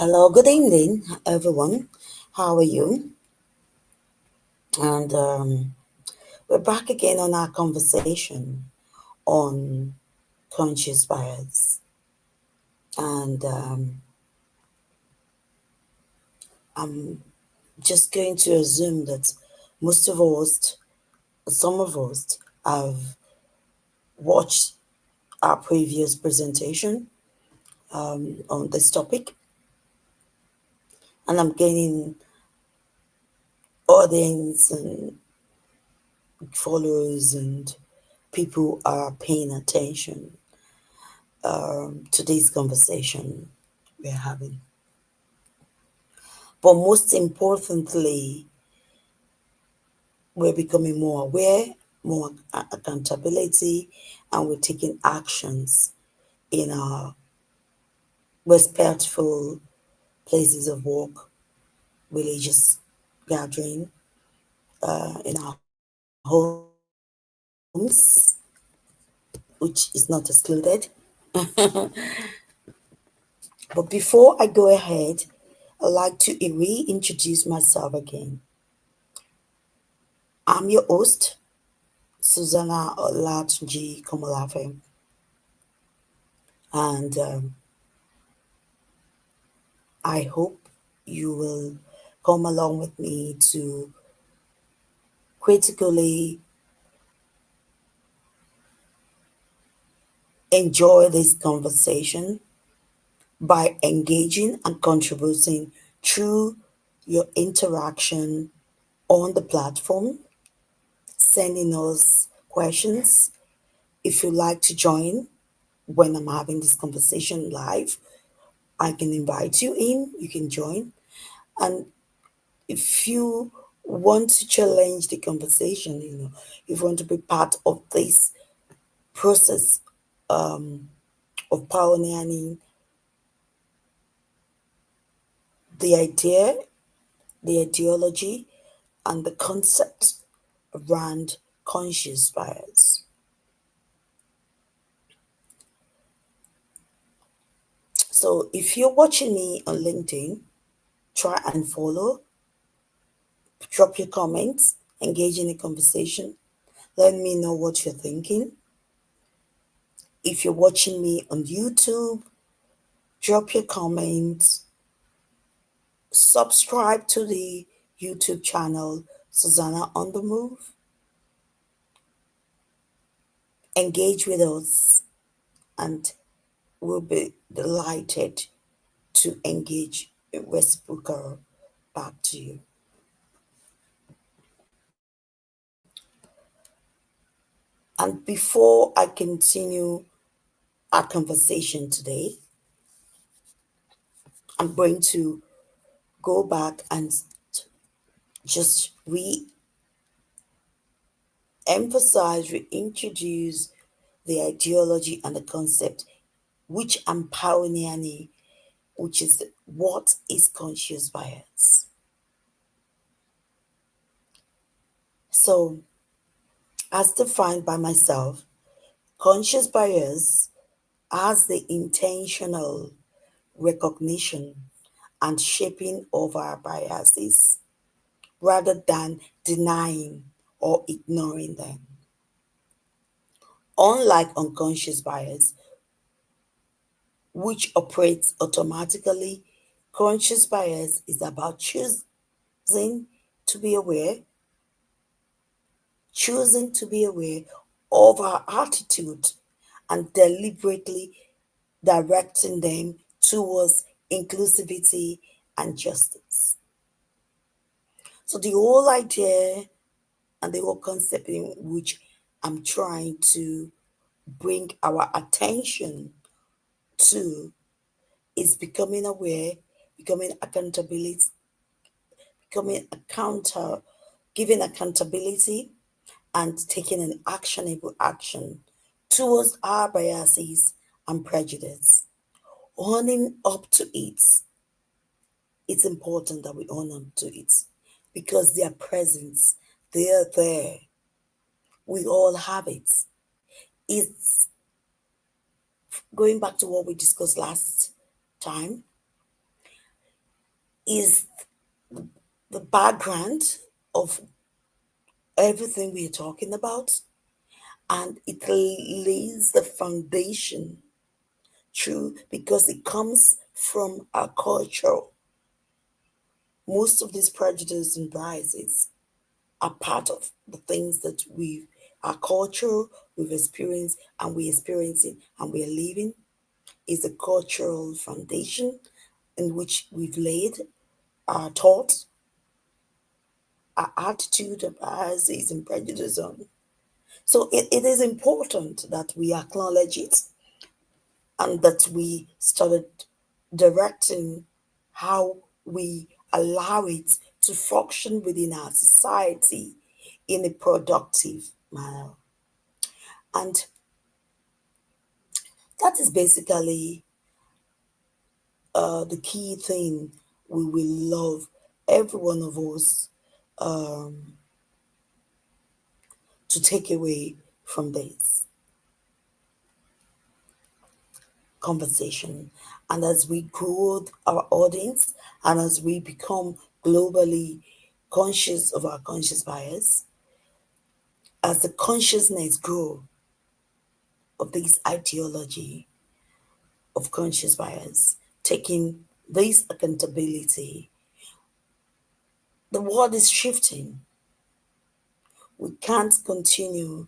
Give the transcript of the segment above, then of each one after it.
Hello, good evening, everyone. How are you? And we're back again on our conversation on conscious bias. And I'm just going to assume that most of us, some of us, have watched our previous presentation on this topic. And I'm gaining audience and followers and people are paying attention to this conversation we're having. But most importantly, we're becoming more aware, more accountability, and we're taking actions in our respectful places of work, religious gathering, in our homes, which is not excluded. But before I go ahead, I'd like to reintroduce myself again. I'm your host, Susuana Olatunji-Komolafe, and I hope you will come along with me to critically enjoy this conversation by engaging and contributing through your interaction on the platform, sending us questions. If you'd like to join when I'm having this conversation live, I can invite you in, you can join. And if you want to challenge the conversation, if you want to be part of this process of pioneering the idea, the ideology, and the concept around conscious bias. So if you're watching me on LinkedIn, try and follow, drop your comments, engage in a conversation, let me know what you're thinking. If you're watching me on YouTube, drop your comments, subscribe to the YouTube channel Susuana on the Move, engage with us, and we'll be delighted to engage in reciprocal back to you. And before I continue our conversation today, I'm going to go back and just re-emphasize, reintroduce the ideology and the concept which I'm pioneering, which is what is conscious bias. So, as defined by myself, conscious bias as the intentional recognition and shaping of our biases rather than denying or ignoring them. Unlike unconscious bias, which operates automatically, conscious bias is about choosing to be aware, choosing to be aware of our attitude and deliberately directing them towards inclusivity and justice. So the whole idea and the whole concept in which I'm trying to bring our attention to is becoming aware, becoming accountability, becoming accounter, giving accountability and taking an actionable action towards our biases and prejudice. Owning up to it, it's important that we own up to it because their presence, they are there. We all have it. It's going back to what we discussed last time. is the background of everything we're talking about, and it lays the foundation true because it comes from our culture. Most of these prejudices and biases are part of the things that our culture, we've experienced and we're experiencing and we're living is a cultural foundation in which we've laid our thoughts, our attitude, our biases and prejudice on. So it is important that we acknowledge it and that we started directing how we allow it to function within our society in a productive manner. And that is basically the key thing we will love every one of us um, to take away from this conversation. And as we grow our audience and as we become globally conscious of our conscious bias, as the consciousness grow of this ideology of conscious bias, taking this accountability, the world is shifting. We can't continue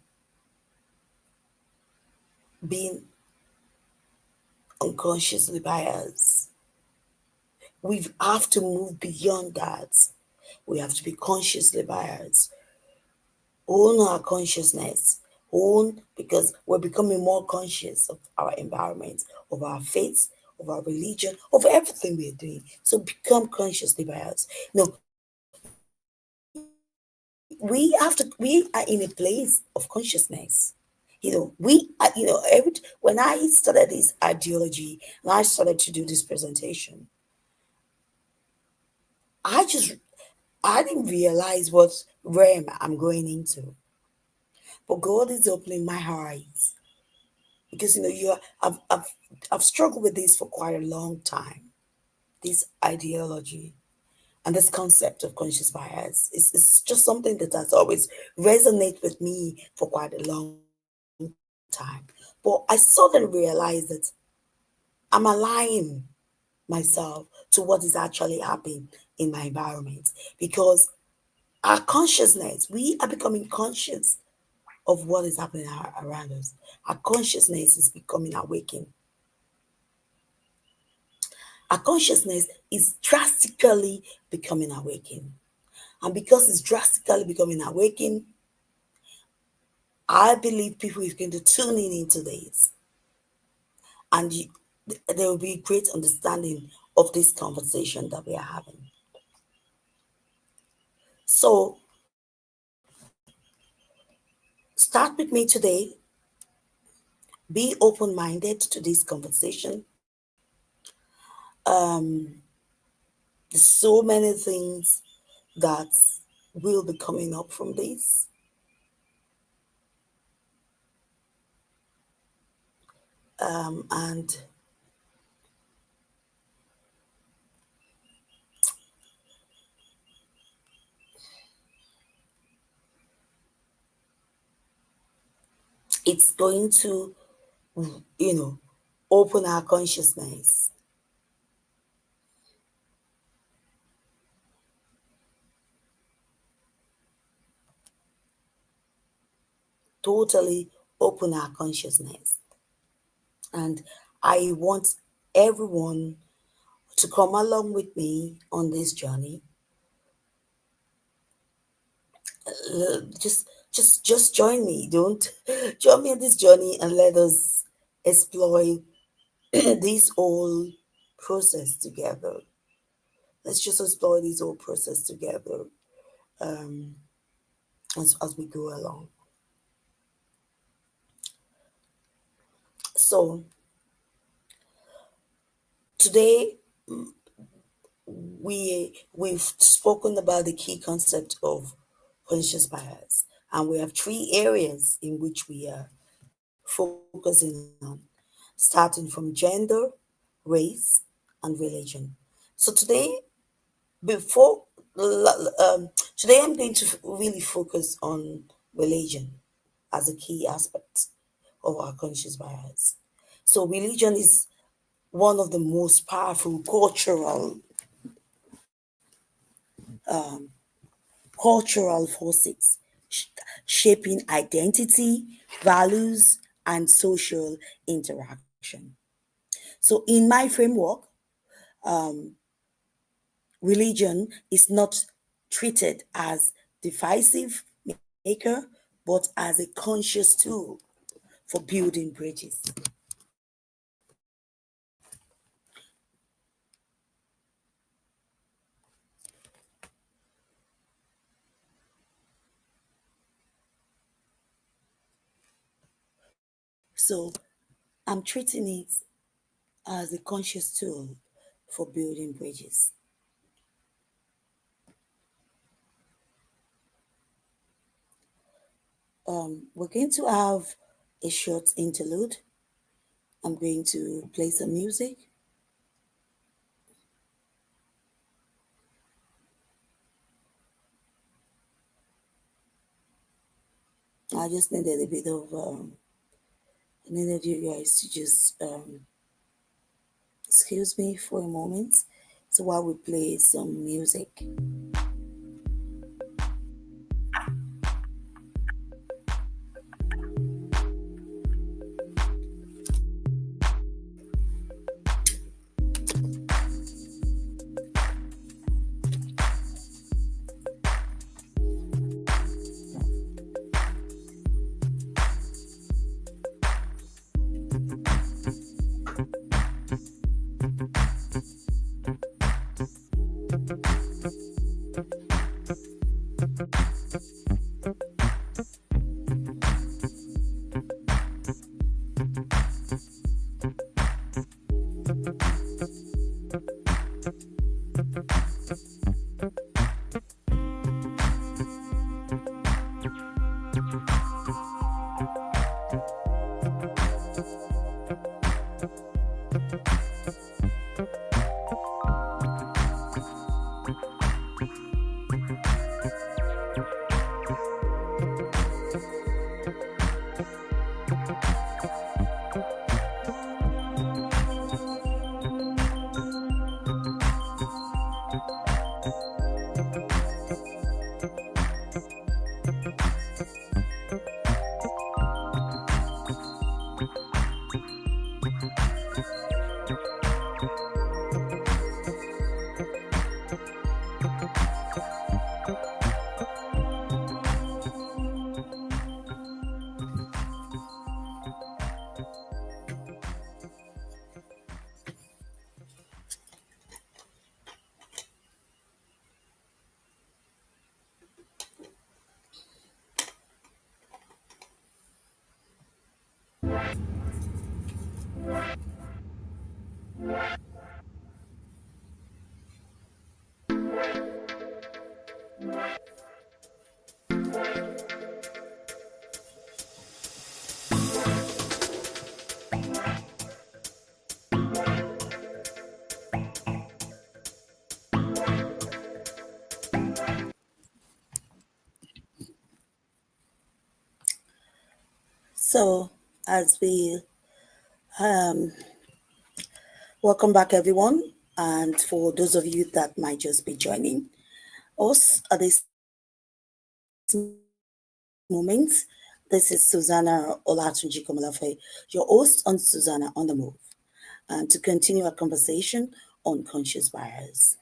being unconsciously biased. We have to move beyond that. We have to be consciously biased, own our consciousness, own because we're becoming more conscious of our environment, of our faith, of our religion, of everything we're doing. So become consciously biased. No, we are in a place of consciousness. When I started this ideology and I started to do this presentation, I just I didn't realize what realm I'm going into. But God is opening my eyes because I've struggled with this for quite a long time. This ideology and this concept of conscious bias is just something that has always resonated with me for quite a long time. But I suddenly realized that I'm aligning myself to what is actually happening in my environment because our consciousness, we are becoming conscious of what is happening around us. Our consciousness is becoming awakened. Our consciousness is drastically becoming awakened. And because it's drastically becoming awakened, I believe people is going to tune in into this. And there will be great understanding of this conversation that we are having. So start with me today. Be open minded to this conversation. There's so many things that will be coming up from this. And it's going to, you know, open our consciousness. Totally open our consciousness. And I want everyone to come along with me on this journey. Just join me. Don't join me on this journey and let us explore this whole process together. Let's just explore this whole process together um, as we go along. So today we've spoken about the key concept of conscious bias, and we have three areas in which we are focusing on, starting from gender, race, and religion. So today Before today, I'm going to really focus on religion as a key aspect of our conscious bias. So, religion is one of the most powerful cultural forces sh- shaping identity, values, and social interaction. So, in my framework, religion is not treated as divisive maker, but as a conscious tool for building bridges. So I'm treating it as a conscious tool for building bridges. We're going to have a short interlude. I'm going to play some music. I just needed a bit of, I needed you guys to just excuse me for a moment. So while we play some music. So, as we welcome back, everyone, and for those of you that might just be joining us at this moment, this is Susuana Olatunji-Komolafe, your host on Susuana on the Move, and to continue our conversation on conscious bias.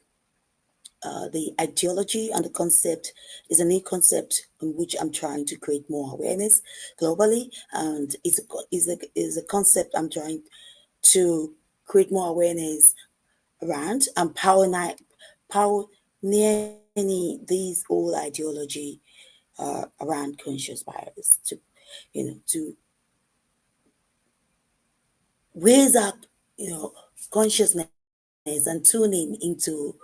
The ideology and the concept is a new concept in which I'm trying to create more awareness globally, and is a concept I'm trying to create more awareness around and pioneering these old ideology around conscious bias to, to raise up, consciousness and tuning into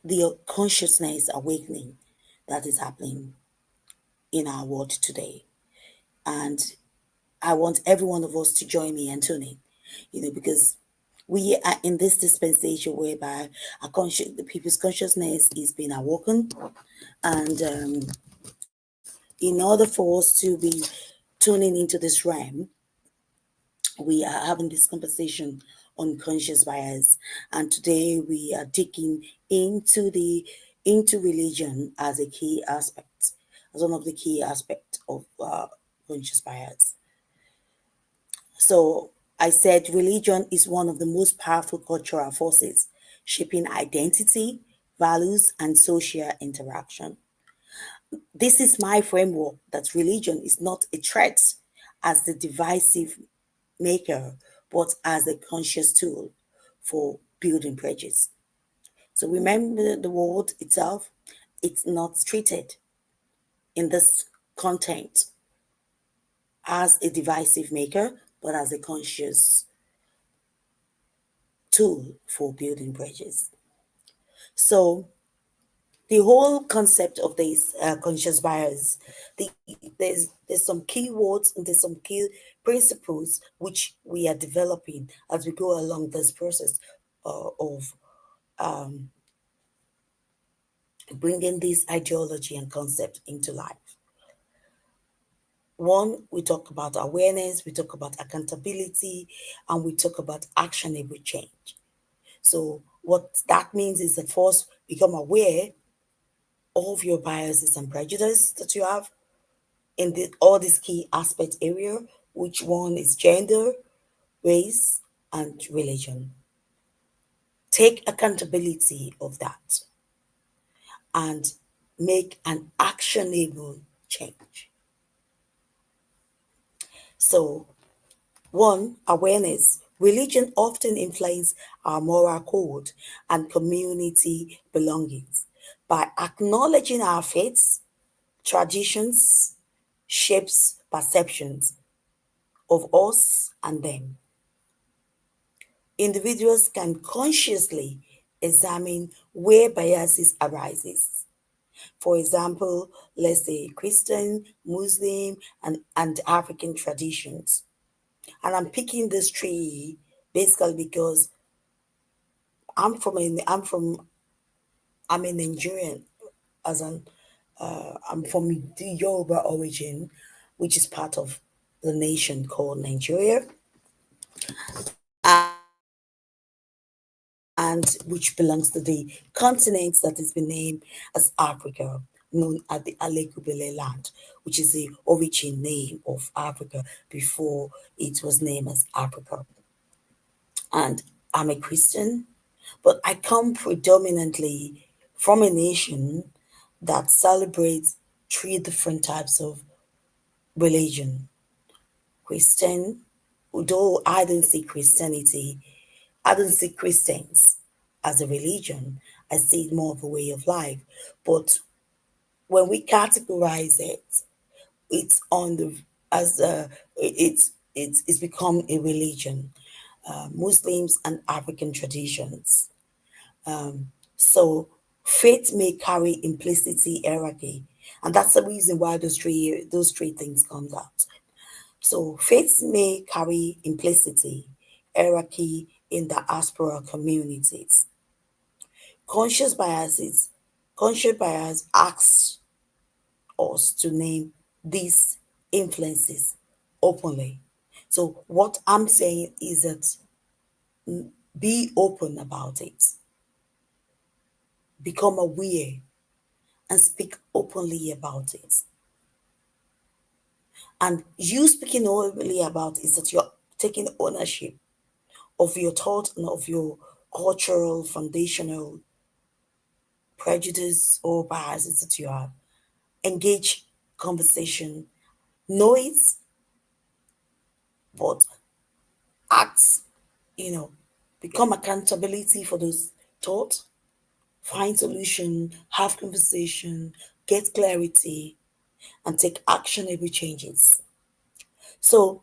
the consciousness awakening that is happening in our world today. And I want every one of us to join me and tune in, because We are in this dispensation whereby the people's consciousness is being awoken, and in order for us to be tuning into this realm, we are having this conversation on conscious bias, and today we are digging into religion as a key aspect, as one of the key aspects of conscious bias. So I said religion is one of the most powerful cultural forces shaping identity, values, and social interaction. This is my framework that religion is not a threat as the divisive maker, but as a conscious tool for building bridges. So remember the word itself, it's not treated in this content as a divisive maker, but as a conscious tool for building bridges. So the whole concept of this conscious bias, there's some key words and there's some key principles which we are developing as we go along this process of bringing this ideology and concept into life. One, we talk about awareness, we talk about accountability, and we talk about actionable change. So what that means is that first become aware of your biases and prejudice that you have in all these key aspect area, which one is gender, race, and religion. Take accountability of that and make an actionable change. So, one, awareness. Religion often influences our moral code and community belongings. By acknowledging our faiths, traditions, shapes perceptions of us and them. Individuals can consciously examine where biases arises. For example, let's say Christian, Muslim, and African traditions. And I'm picking this tree basically because I'm a Nigerian, as an I'm from the Yoruba origin, which is part of the nation called Nigeria, and which belongs to the continent that has been named as Africa, known as the Alekubele land, which is the origin name of Africa before it was named as Africa. And I'm a Christian, but I come predominantly from a nation that celebrates three different types of religion. Christian, although I don't see Christians as a religion. I see it more of a way of life. But when we categorize it, it's on the as it's become a religion. Muslims and African traditions. So faith may carry implicity hierarchy, and that's the reason why those three things comes out. So faith may carry implicity hierarchy in the diaspora communities. Conscious biases, conscious bias asks us to name these influences openly. So what I'm saying is that be open about it, become aware, and speak openly about it. And you speaking openly about it is that you're taking ownership of your thought and of your cultural foundational prejudice or biases that you have. Engage conversation, know it, but act, you know, become accountability for those thoughts, find solution, have conversation, get clarity, and take actionable changes. So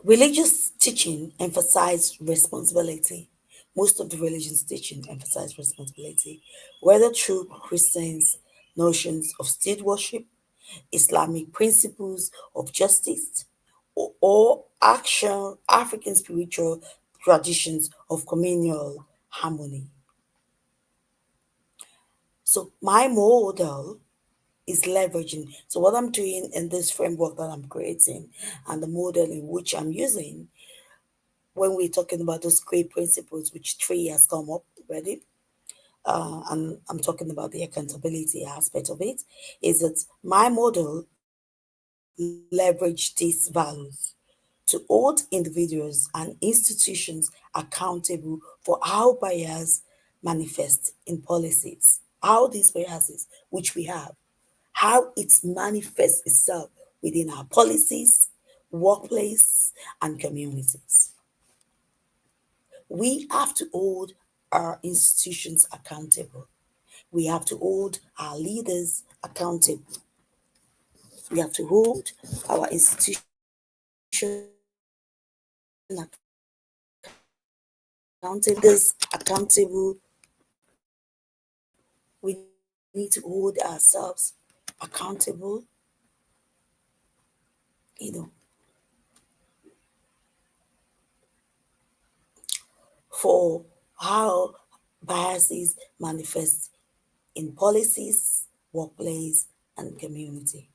religious teaching emphasize responsibility. Most of the religious teaching emphasize responsibility, whether through Christians' notions of state worship, Islamic principles of justice, or action African spiritual traditions of communal harmony. So my model is leveraging. So what I'm doing in this framework that I'm creating and the model in which I'm using when we're talking about those great principles, which three has come up already, and I'm talking about the accountability aspect of it, is that my model leverage these values to hold individuals and institutions accountable for how bias manifest in policies, how these biases, which we have, how it manifests itself within our policies, workplace, and communities. We have to hold our institutions accountable. We have to hold our leaders accountable. We have to hold our institution accountable, accountable. We need to hold ourselves accountable, you know, for how biases manifest in policies, workplace, and community.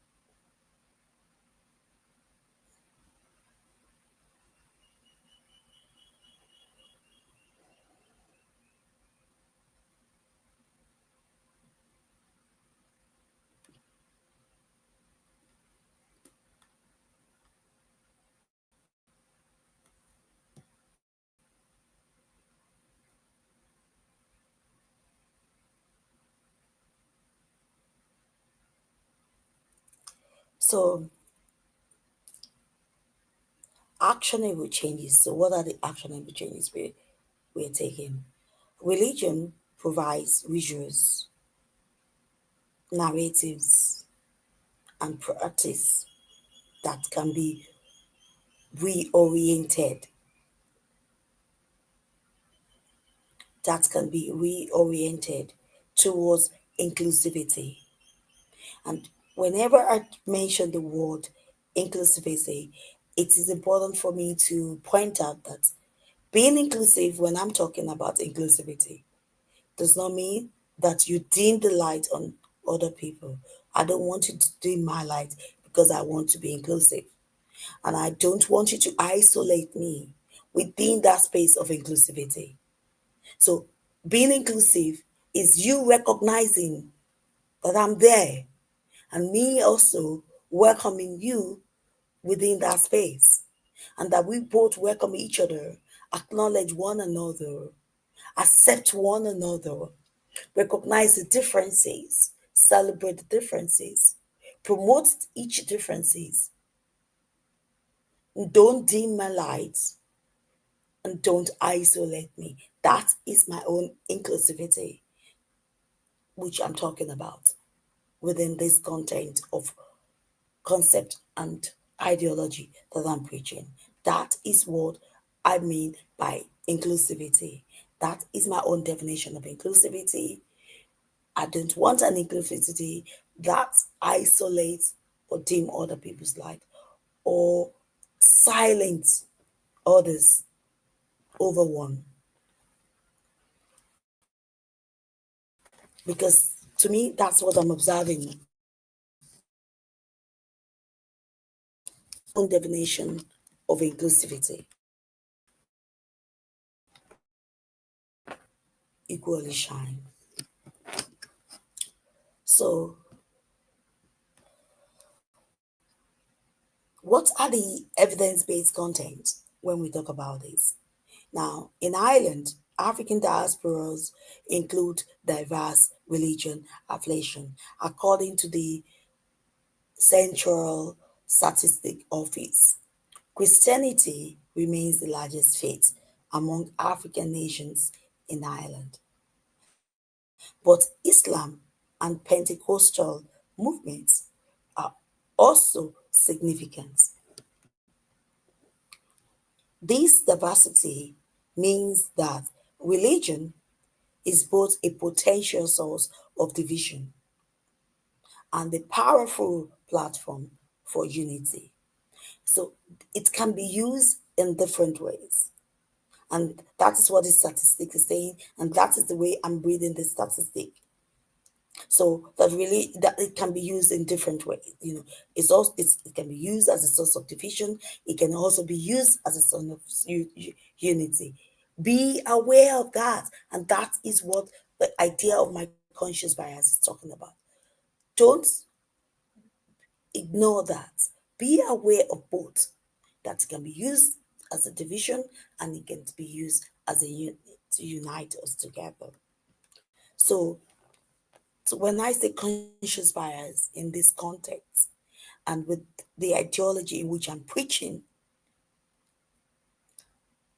So, actionable changes. So, what are the actionable changes we're taking? Religion provides visuals, narratives, and practice that can be reoriented, towards inclusivity. And whenever I mention the word inclusivity, it is important for me to point out that being inclusive, when I'm talking about inclusivity, does not mean that you dim the light on other people. I don't want you to dim my light because I want to be inclusive. And I don't want you to isolate me within that space of inclusivity. So, being inclusive is you recognizing that I'm there and me also welcoming you within that space, and that we both welcome each other, acknowledge one another, accept one another, recognize the differences, celebrate the differences, promote each differences, don't dim my lights, and don't isolate me. That is my own inclusivity, which I'm talking about within this content of concept and ideology that I'm preaching. That is what I mean by inclusivity. That is my own definition of inclusivity. I don't want an inclusivity that isolates or dim other people's light or silence others over one. Because to me, that's what I'm observing. Own definition of inclusivity equally shine. So, what are the evidence based content when we talk about this? Now, in Ireland, African diasporas include diverse religion affiliation, according to the Central Statistic Office. Christianity remains the largest faith among African nations in Ireland, but Islam and Pentecostal movements are also significant. This diversity means that religion is both a potential source of division and a powerful platform for unity. So it can be used in different ways. And that is what the statistic is saying. And that is the way I'm reading the statistic. So that really that it can be used in different ways. It can be used as a source of division. It can also be used as a source of unity. Be aware of that, and that is what the idea of my conscious bias is talking about. Don't ignore that. Be aware of both. That it can be used as a division, and it can be used as a unit to unite us together. So So when I say conscious bias in this context and with the ideology in which I'm preaching,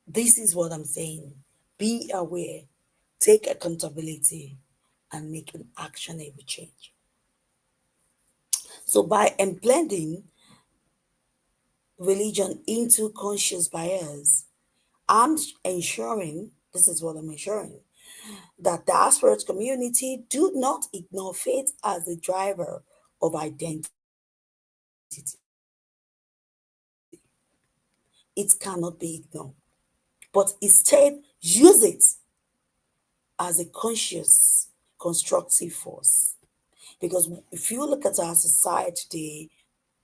this is what I'm saying. Be aware, take accountability, and make an actionable change. So by blending religion into conscious bias, I'm ensuring, this is what I'm ensuring, that diaspora community do not ignore faith as the driver of identity. It cannot be ignored, but instead use it as a conscious, constructive force. Because if you look at our society today,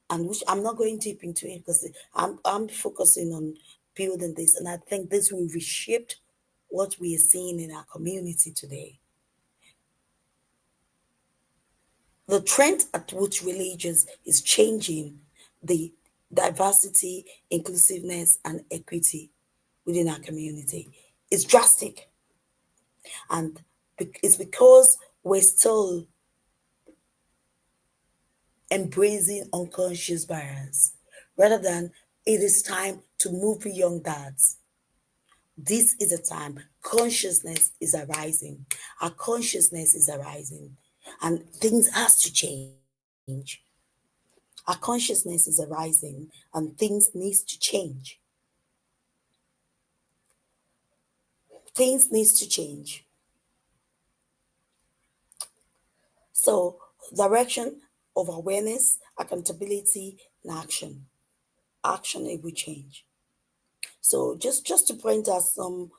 and which I'm not going deep into it because I'm focusing on building this, and I think this will reshape what we are seeing in our community today. The trend at which religions is changing the diversity, inclusiveness, and equity within our community is drastic. And it's because we're still embracing unconscious bias rather than it is time to move beyond that. This is a time consciousness is arising. Our consciousness is arising, and things has to change. Our consciousness is arising, and things needs to change. Things needs to change. So direction of awareness, accountability, and action. Action it will change. So just to point out some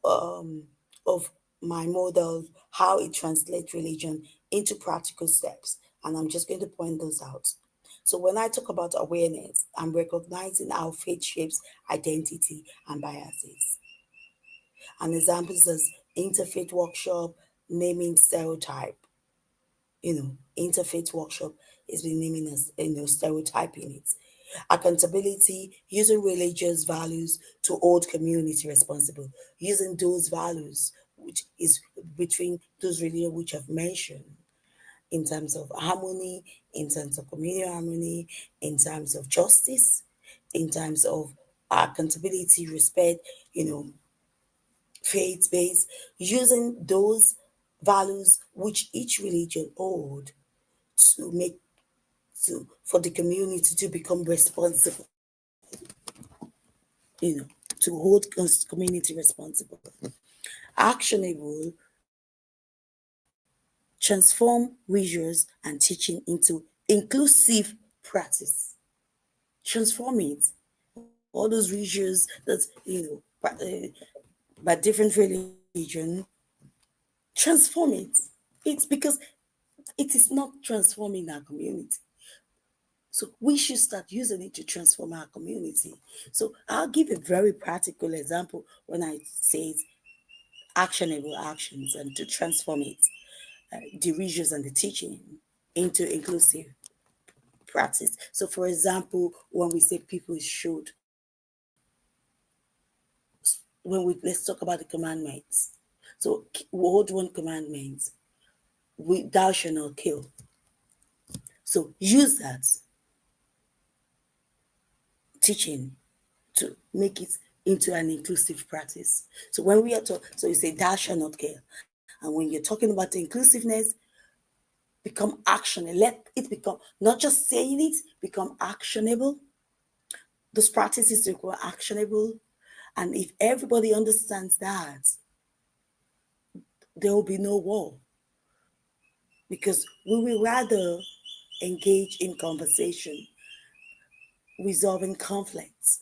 of my models, how it translates religion into practical steps, and I'm just going to point those out. So when I talk about awareness, I'm recognizing how faith shapes identity and biases. And examples as interfaith workshop, naming stereotype. Interfaith workshop is been naming as stereotyping it. Accountability, using religious values to hold community responsible, using those values which is between those religions which I've mentioned in terms of harmony, in terms of community harmony, in terms of justice, in terms of accountability, respect, faith based, using those values which each religion hold to make for the community to become responsible, to hold community responsible, actionable, transform visuals and teaching into inclusive practice. Transform it. All those visuals that by different religion, transform it. It's because it is not transforming our community. So we should start using it to transform our community. So I'll give a very practical example when I say actionable actions and to transform it, the visuals and the teaching into inclusive practice. So for example, when we say people should, let's talk about the commandments. So what one commandment? Thou shalt not kill. So use that teaching to make it into an inclusive practice. So when we are talking, so you say thou shalt not kill, and when you're talking about the inclusiveness, become actionable. Let it become not just saying it, become actionable. Those practices become actionable, and if everybody understands that, there will be no war because we will rather engage in conversation resolving conflicts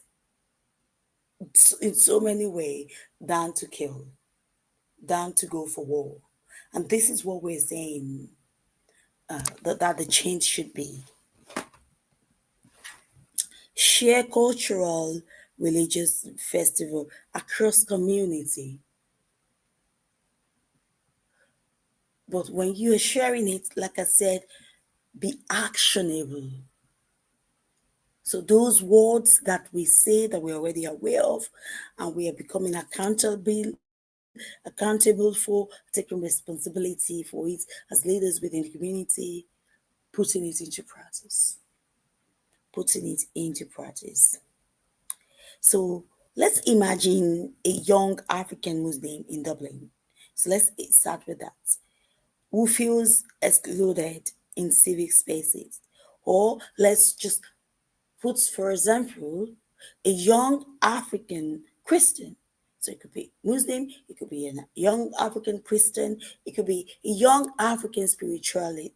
in so many ways than to kill, than to go for war. And this is what we're saying that the change should be. Share cultural, religious festival across community. But when you are sharing it, like I said, be actionable. So those words that we say that we're already aware of and we are becoming accountable for, taking responsibility for it as leaders within the community, putting it into practice. Putting it into practice. So let's imagine a young African Muslim in Dublin. So let's start with that. Who feels excluded in civic spaces. Or let's just put, for example, a young African Christian. So it could be Muslim, it could be a young African Christian, it could be a young African spirituality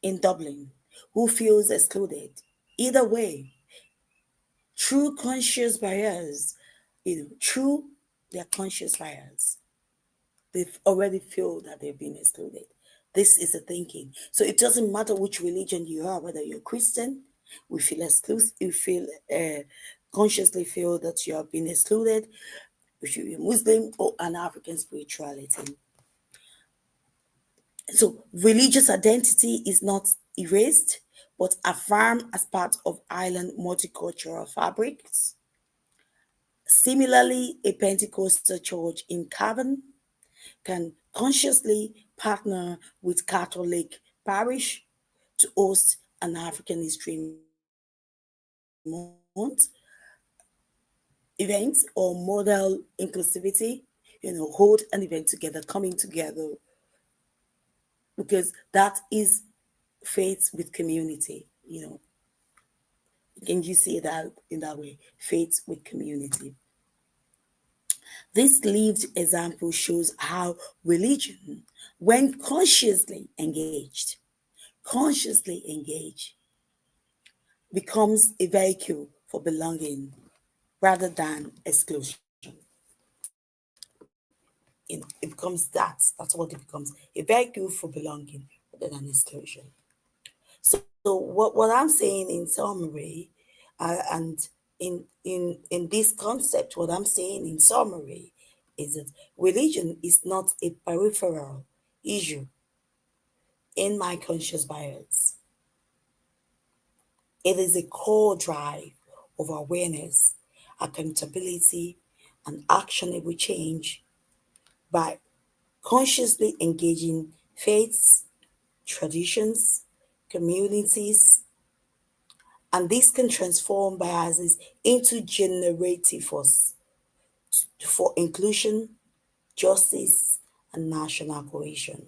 in Dublin who feels excluded. Either way, through conscious bias, through their conscious bias, they already feel that they've been excluded. This is the thinking. So it doesn't matter which religion you are, whether you're Christian, we feel exclusive, you feel consciously feel that you have been excluded, if you're Muslim or an African spirituality. So religious identity is not erased, but affirmed as part of island multicultural fabrics. Similarly, a Pentecostal church in Cavan can consciously partner with Catholic parish to host an African History Month event or model inclusivity, hold an event together, coming together, because that is faith with community. Can you see that in that way? Faith with community. This lived example shows how religion, when consciously engaged, becomes a vehicle for belonging rather than exclusion. It becomes that's what it becomes, a vehicle for belonging rather than exclusion. So what I'm saying in summary, and in this concept, what I'm saying in summary is that religion is not a peripheral issue in my conscious bias. It is a core drive of awareness, accountability, and actionable change by consciously engaging faiths, traditions, communities, and this can transform biases into generative force for inclusion, justice, and national cohesion.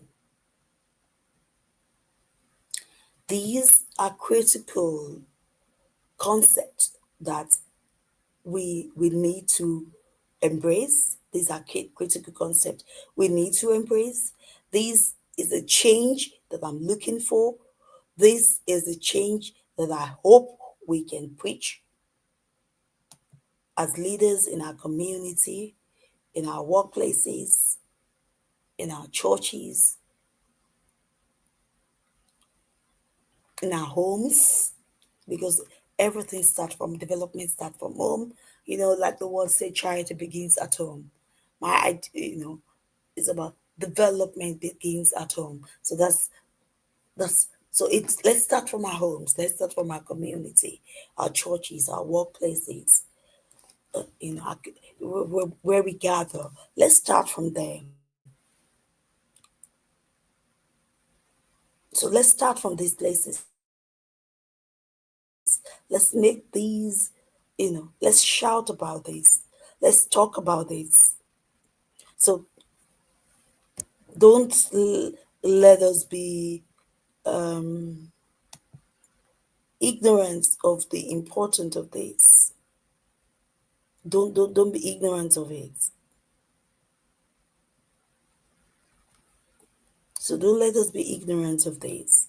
These are critical concepts that we need to embrace. These are critical concepts we need to embrace. This is a change that I'm looking for. This is a change that I hope we can preach as leaders in our community, in our workplaces, in our churches, in our homes, because everything starts from development, starts from home. Like the word say, charity begins at home. It's about development begins at home. So that's so it's let's start from our homes, let's start from our community, our churches, our workplaces, where we gather. Let's start from there. So let's start from these places. Let's make let's shout about this. Let's talk about this. So don't let us be ignorant of the importance of this. Don't be ignorant of it. So don't let us be ignorant of this.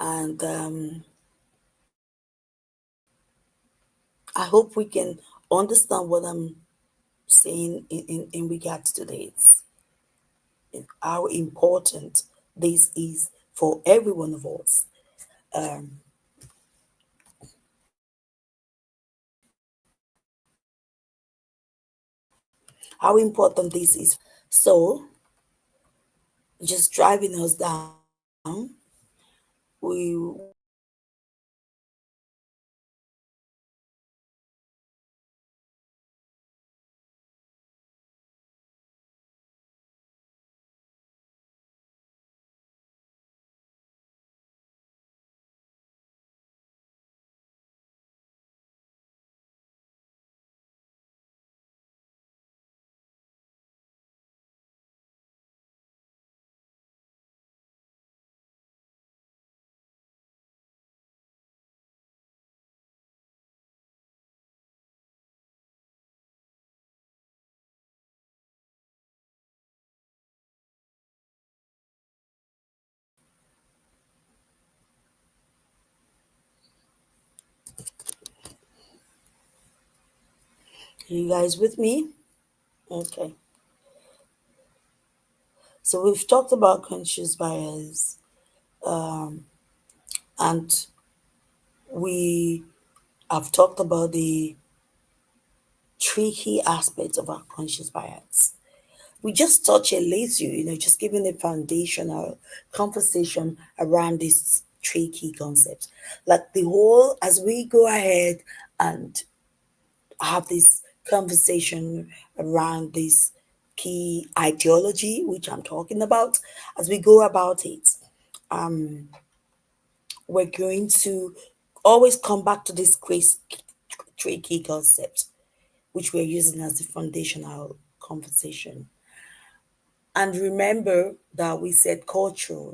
And I hope we can understand what I'm saying in regards to this, how important this is for every one of us. Um, how important this is. So, just driving us down, we you guys with me? Okay. So we've talked about conscious bias, and we have talked about the tricky aspects of our conscious bias. We just touch a little, just giving a foundational conversation around this tricky concept. Like the whole, as we go ahead and have this conversation around this key ideology, which I'm talking about, as we go about it, we're going to always come back to this tricky concept, which we're using as the foundational conversation. And remember that we said culture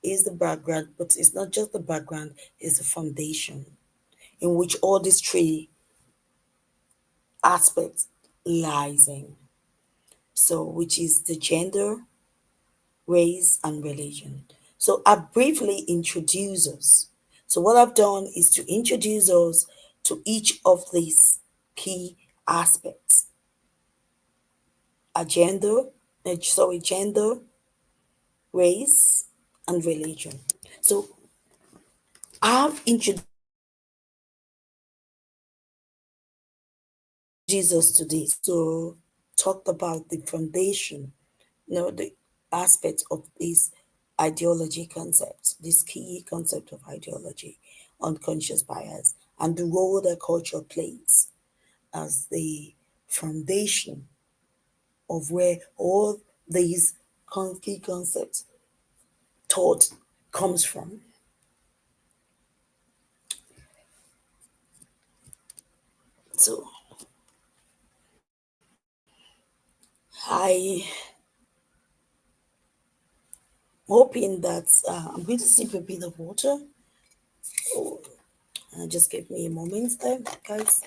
is the background, but it's not just the background, it's the foundation in which all these three aspects lies in. So, which is the gender, race, and religion. So, I briefly introduce us. So, what I've done is to introduce us to each of these key aspects: gender, race, and religion. So, I've introduced Jesus to this. So, talked about the foundation, the aspects of this ideology concept, this key concept of ideology, unconscious bias, and the role that culture plays as the foundation of where all these key concepts taught comes from. So I hoping that I'm going to sip a bit of water. Oh, just give me a moment there, guys.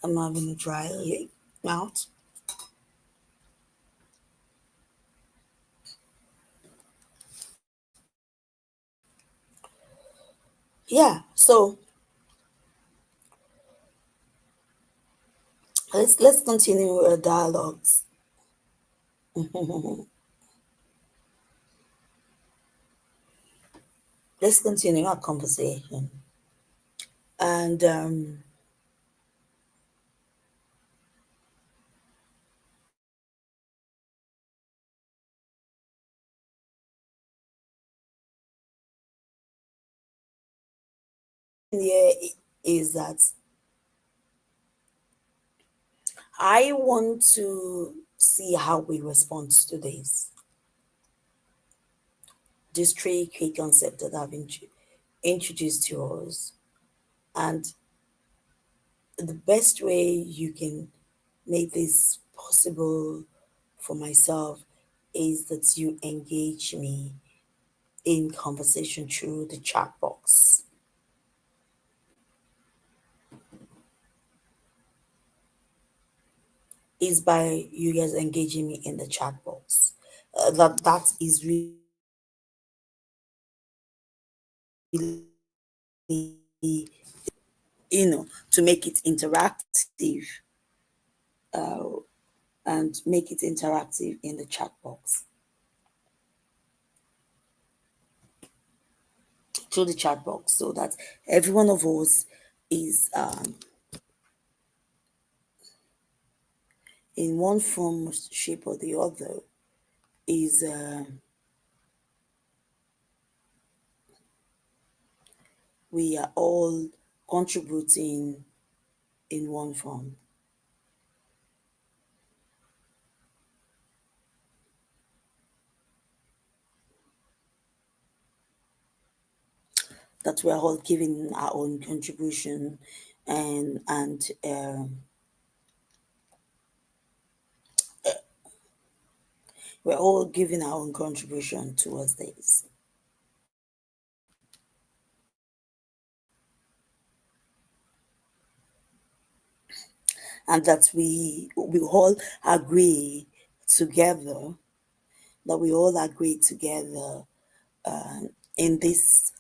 I'm having a dry mouth. Yeah, so let's continue our dialogues. Let's continue our conversation. And here is that I want to see how we respond to this three key concept that I've introduced to us. And the best way you can make this possible for myself is that you engage me in conversation through the chat box. is by you guys engaging me in the chat box. That is really, to make it interactive, and make it interactive in the chat box. Through the chat box, so that every one of us is, in one form, shape, or the other, is we are all contributing in one form. That we are all giving our own contribution, and we're all giving our own contribution towards this. And that we all agree together, that we all agree together, in this,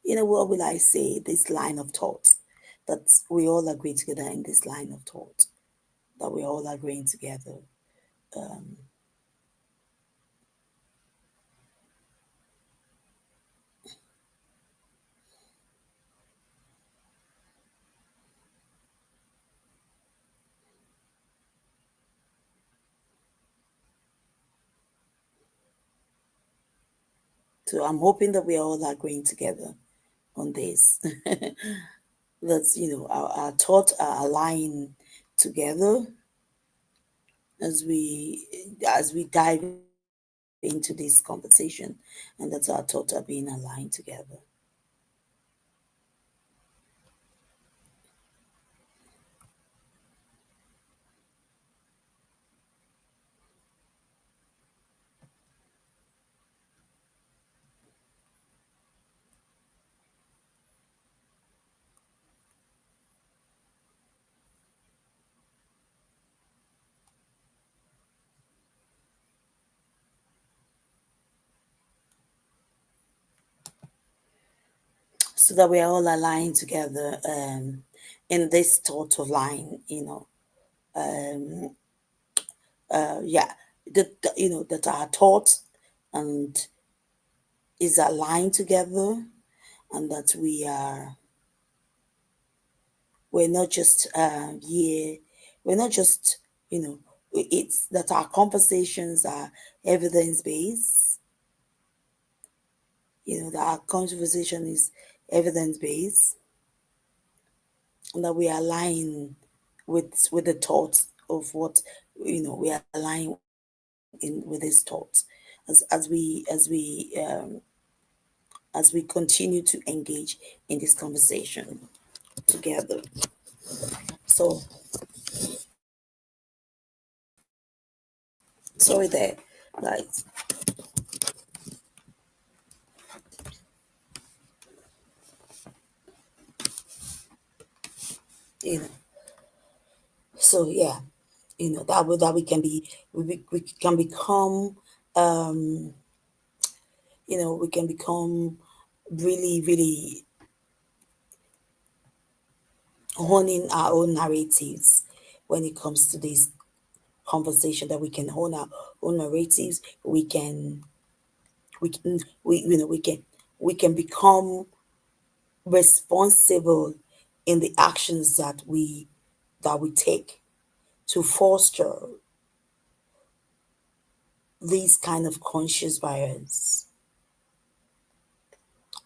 what will I say, this line of thought, that we all agree together in this line of thought, that we're all agreeing together. So I'm hoping that we're all agreeing together on this. That's, our thoughts are aligning together as we dive into this conversation, and that our thoughts are being aligned together. So that we are all aligned together, in this thought of line, yeah, that our thoughts and is aligned together, and that we're not just, here, we're not just, it's that our conversations are evidence based, that our conversation is evidence based, and that we align with the thoughts of what, we align in with his thoughts, as we continue to engage in this conversation together. So sorry there, guys. You know, so yeah, that we can we can become, um, we can become really, really honing our own narratives when it comes to this conversation. That we can hone our own narratives. We can become responsible in the actions that we take to foster these kind of conscious bias,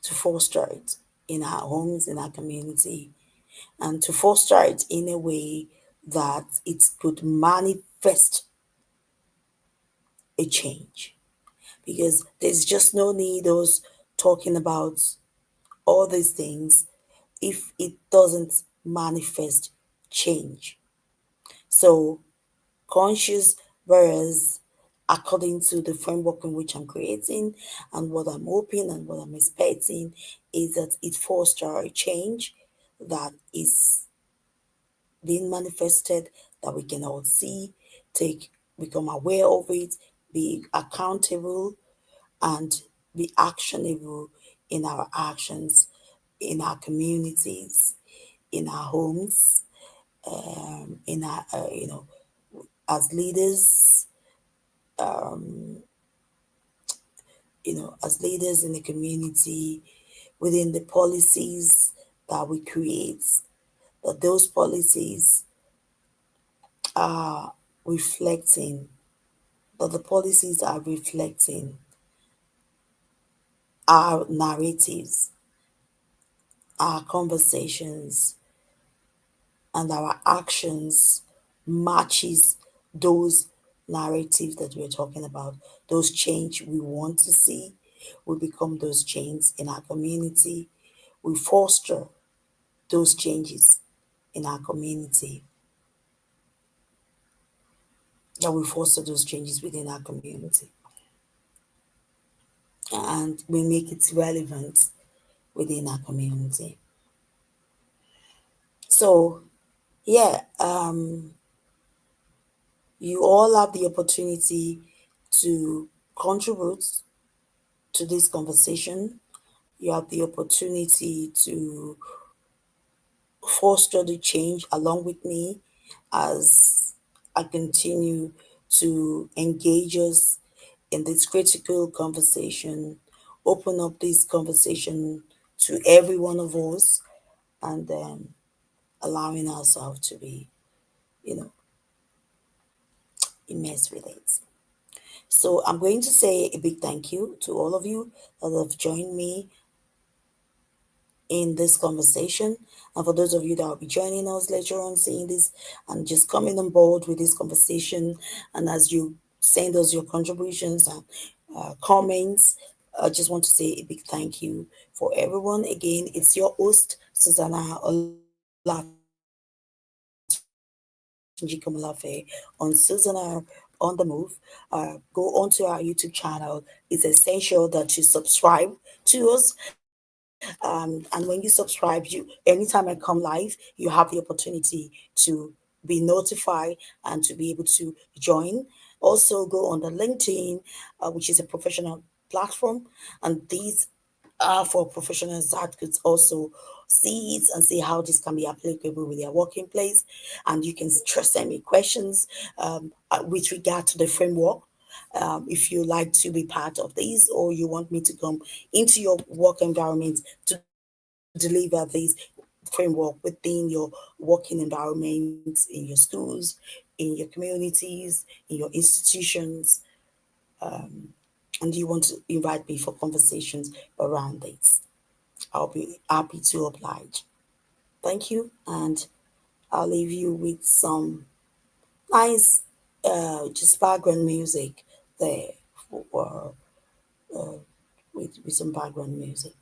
to foster it in our homes, in our community, and to foster it in a way that it could manifest a change. Because there's just no need us talking about all these things if it doesn't manifest change. So, conscious, whereas according to the framework in which I'm creating and what I'm hoping and what I'm expecting, is that it fosters a change that is being manifested, that we can all see, take, become aware of it, be accountable, and be actionable in our actions, in our communities, in our homes, in our, as leaders, as leaders in the community, within the policies that we create, that those policies are reflecting, that the policies are reflecting our narratives, our conversations, and our actions matches those narratives that we're talking about, those change we want to see. We become those changes in our community. We foster those changes in our community. That we foster those changes within our community. And we make it relevant within our community. So, yeah, you all have the opportunity to contribute to this conversation. You have the opportunity to foster the change along with me as I continue to engage us in this critical conversation, open up this conversation to every one of us, and allowing ourselves to be, you know, immersed with it. So I'm going to say a big thank you to all of you that have joined me in this conversation. And for those of you that will be joining us later on, seeing this and just coming on board with this conversation, and as you send us your contributions and comments, I just want to say a big thank you for everyone. Again, it's your host, Susuana Olatunji-Komolafe, on Susuana on the Move. Go onto our YouTube channel. It's essential that you subscribe to us. And when you subscribe, anytime I come live, you have the opportunity to be notified and to be able to join. Also, go on the LinkedIn, which is a professional platform, and these are for professionals that could also see it and see how this can be applicable with their working place. And you can just send me questions with regard to the framework. If you like to be part of this, or you want me to come into your work environment to deliver this framework within your working environment, in your schools, in your communities, in your institutions, and you want to invite me for conversations around this, I'll be happy to oblige. Thank you, and I'll leave you with some nice, just background music there, for, with some background music.